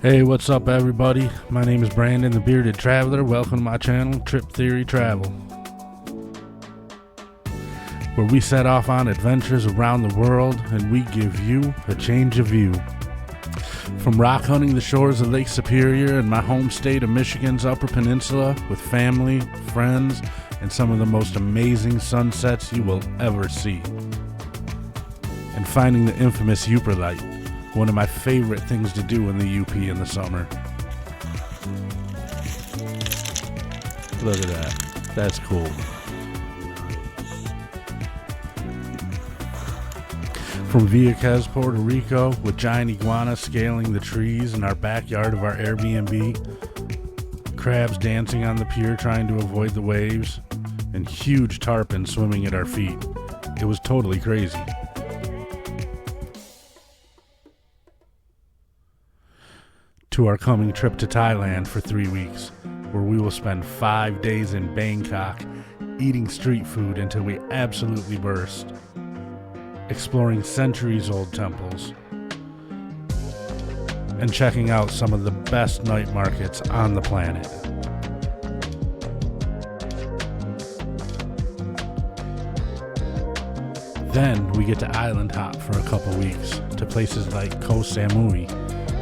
Hey, what's up everybody? My name is Brandon, the Bearded Traveler. Welcome to my channel, Trip Theory Travel, where we set off on adventures around the world and we give you a change of view. From rock hunting the shores of Lake Superior in my home state of Michigan's Upper Peninsula with family, friends, and some of the most amazing sunsets you will ever see, and finding the infamous Uperlite, one of my favorite things to do in the UP in the summer. Look at that. That's cool. From Vieques, Puerto Rico, with giant iguanas scaling the trees in our backyard of our Airbnb, crabs dancing on the pier trying to avoid the waves, and huge tarpon swimming at our feet. It was totally crazy. To our coming trip to Thailand for 3 weeks, where we will spend 5 days in Bangkok eating street food until we absolutely burst, exploring centuries-old temples, and checking out some of the best night markets on the planet. Then we get to island hop for a couple weeks to places like Koh Samui,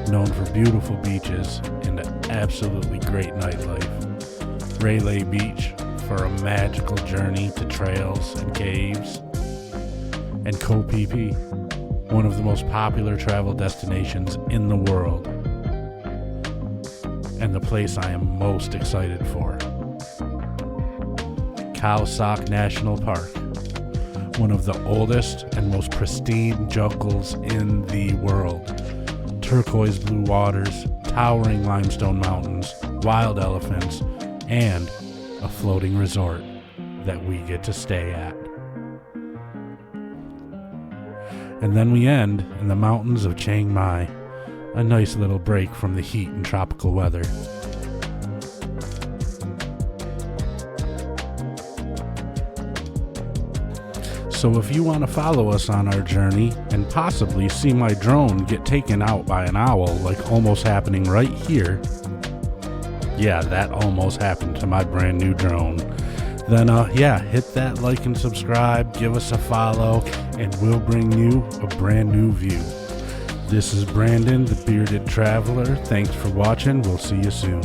known for beautiful beaches and an absolutely great nightlife. Railay Beach for a magical journey to trails and caves. And Koh Phi Phi, one of the most popular travel destinations in the world. And the place I am most excited for, Khao Sok National Park, one of the oldest and most pristine jungles in the world. Turquoise blue waters, towering limestone mountains, wild elephants, and a floating resort that we get to stay at. And then we end in the mountains of Chiang Mai, a nice little break from the heat and tropical weather. So if you want to follow us on our journey and possibly see my drone get taken out by an owl, like almost happening right here, yeah, that almost happened to my brand new drone, then hit that like and subscribe, give us a follow, and we'll bring you a brand new view. This is Brandon, the Bearded Traveler. Thanks for watching. We'll see you soon.